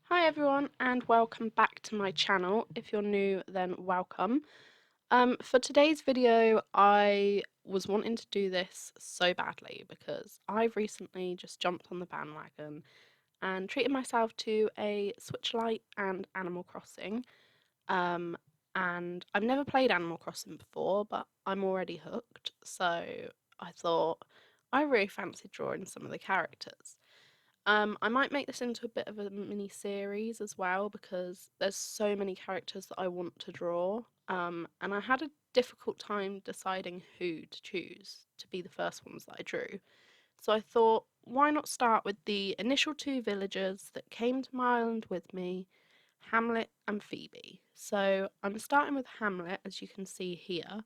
Hi everyone and welcome back to my channel. If you're new, then welcome. For today's video, I was wanting to do this so badly because I've recently just jumped on the bandwagon and treated myself to a Switch Lite and Animal Crossing. Um, and I've never played Animal Crossing before, but I'm already hooked. So I thought I really fancied drawing some of the characters. I might make this into a bit of a mini series as well because there's so many characters that I want to draw. And I had a difficult time deciding who to choose to be the first ones that I drew. So I thought, why not start with the initial two villagers that came to my island with me, Hamlet and Phoebe. So I'm starting with Hamlet, as you can see here.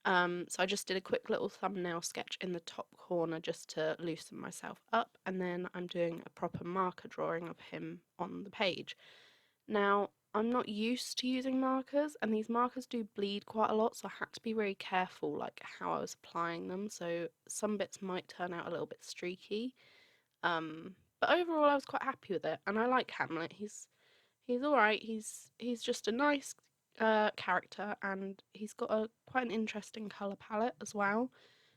So I just did a quick little thumbnail sketch in the top corner just to loosen myself up, and then I'm doing a proper marker drawing of him on the page. Now, I'm not used to using markers, and these markers do bleed quite a lot, so I had to be really careful like how I was applying them, so some bits might turn out a little bit streaky. But overall I was quite happy with it, and I like Hamlet. He's all right. He's just a nice character, and he's got a quite an interesting color palette as well.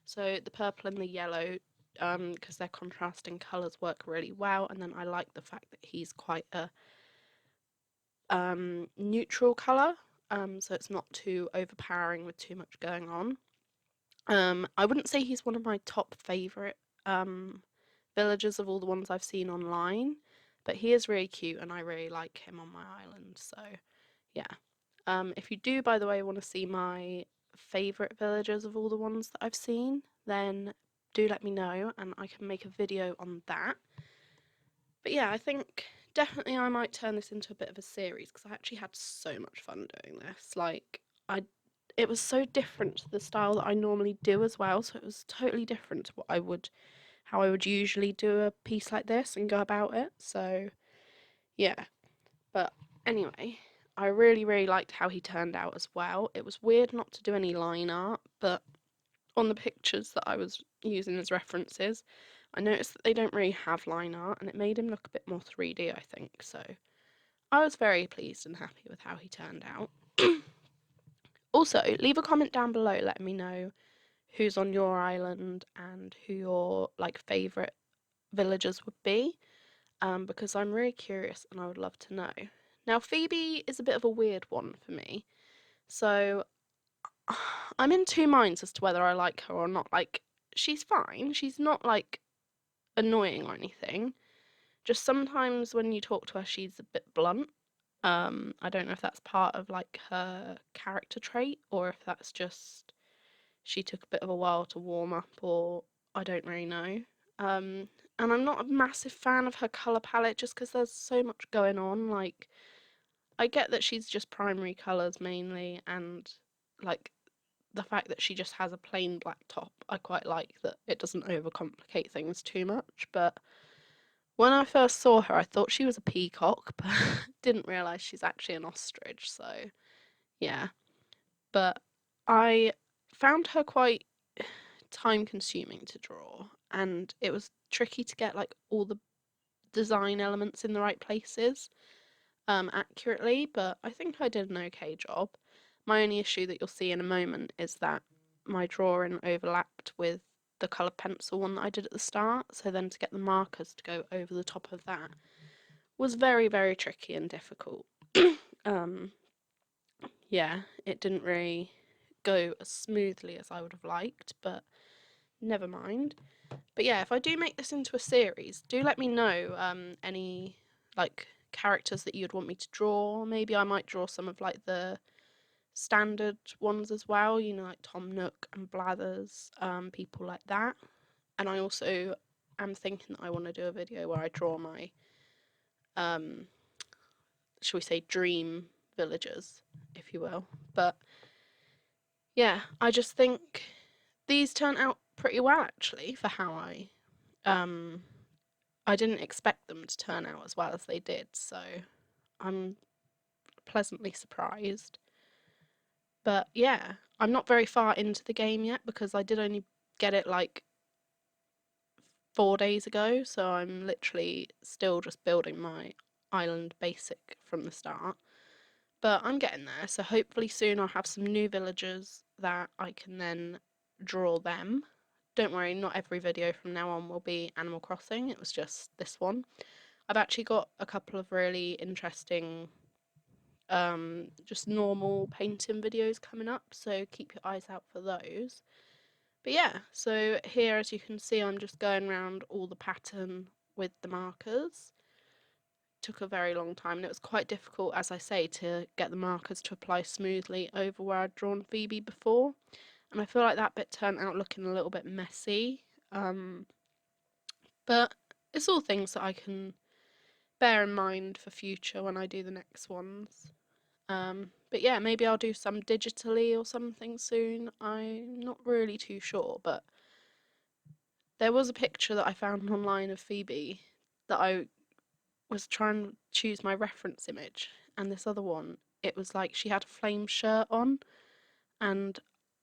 So the purple and the yellow, because their contrasting colors work really well. And then I like the fact that he's quite a neutral color, so it's not too overpowering with too much going on. I wouldn't say he's one of my top favorite villagers of all the ones I've seen online, but he is really cute, and I really like him on my island. So yeah. If you do, by the way, want to see my favourite villagers of all the ones that I've seen, then do let me know and I can make a video on that. But yeah, I think definitely I might turn this into a bit of a series because I actually had so much fun doing this. It was so different to the style that I normally do as well, so it was totally different to how I would usually do a piece like this and go about it. So yeah, but anyway, I really, really liked how he turned out as well. It was weird not to do any line art, but on the pictures that I was using as references, I noticed that they don't really have line art, and it made him look a bit more 3D, I think. So I was very pleased and happy with how he turned out. Also, leave a comment down below letting me know who's on your island and who your favourite villagers would be. Because I'm really curious and I would love to know. Now, Phoebe is a bit of a weird one for me, so I'm in two minds as to whether I like her or not. Like, she's fine, she's not annoying or anything. Just sometimes when you talk to her, she's a bit blunt. I don't know if that's part of her character trait or if that's just she took a bit of a while to warm up, or I don't really know. And I'm not a massive fan of her colour palette just because there's so much going on. Like, I get that she's just primary colours mainly, and like the fact that she just has a plain black top. I quite like that it doesn't overcomplicate things too much. But when I first saw her, I thought she was a peacock, but didn't realise she's actually an ostrich. So, yeah. But I found her quite time consuming to draw, and it was tricky to get all the design elements in the right places accurately, but I think I did an okay job. My only issue that you'll see in a moment is that my drawing overlapped with the coloured pencil one that I did at the start, so then to get the markers to go over the top of that was very, very tricky and difficult. um, yeah, it didn't really go as smoothly as I would have liked, but never mind. But yeah, if I do make this into a series, do let me know any characters that you'd want me to draw. Maybe I might draw some of the standard ones as well, like Tom Nook and Blathers, people like that. And I also am thinking that I want to do a video where I draw my um shall we say dream villagers, if you will. But yeah, I just think these turn out pretty well actually for how um I didn't expect them to turn out as well as they did, so I'm pleasantly surprised. But yeah, I'm not very far into the game yet because I did only get it 4 days ago, so I'm literally still just building my island basic from the start. But I'm getting there, so hopefully soon I'll have some new villagers that I can then draw them. Don't worry, not every video from now on will be Animal Crossing, it was just this one. I've actually got a couple of really interesting just normal painting videos coming up, so keep your eyes out for those. But yeah, so here as you can see I'm just going around all the pattern with the markers. Took a very long time and it was quite difficult, as I say, to get the markers to apply smoothly over where I'd drawn Phoebe before, and I feel like that bit turned out looking a little bit messy, but it's all things that I can bear in mind for future when I do the next ones. But yeah, maybe I'll do some digitally or something soon. I'm not really too sure, but there was a picture that I found online of Phoebe that I was trying to choose my reference image, and this other one, it was like she had a flame shirt on, and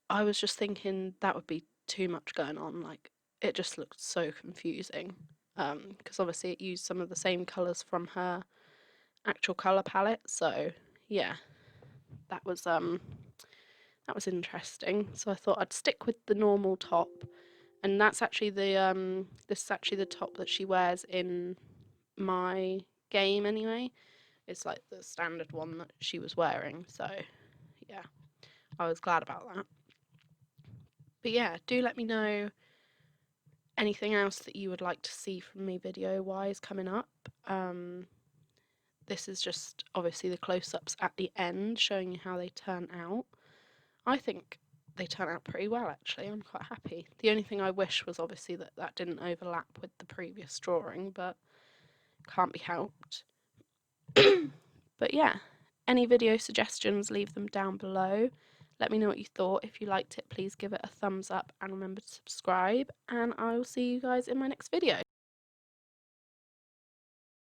I was just thinking that would be too much going on. Like, it just looked so confusing. Because obviously it used some of the same colours from her actual colour palette, so yeah, that was interesting. So I thought I'd stick with the normal top, and that's actually the this is actually the top that she wears in my game anyway. It's like the standard one that she was wearing, so yeah, I was glad about that. But yeah, do let me know anything else that you would like to see from me video wise coming up. This is just obviously the close-ups at the end showing you how they turn out. I think they turn out pretty well actually, I'm quite happy. The only thing I wish was obviously that that didn't overlap with the previous drawing, but can't be helped. But yeah, any video suggestions, leave them down below. Let me know what you thought. If you liked it, please give it a thumbs up and remember to subscribe. And I will see you guys in my next video.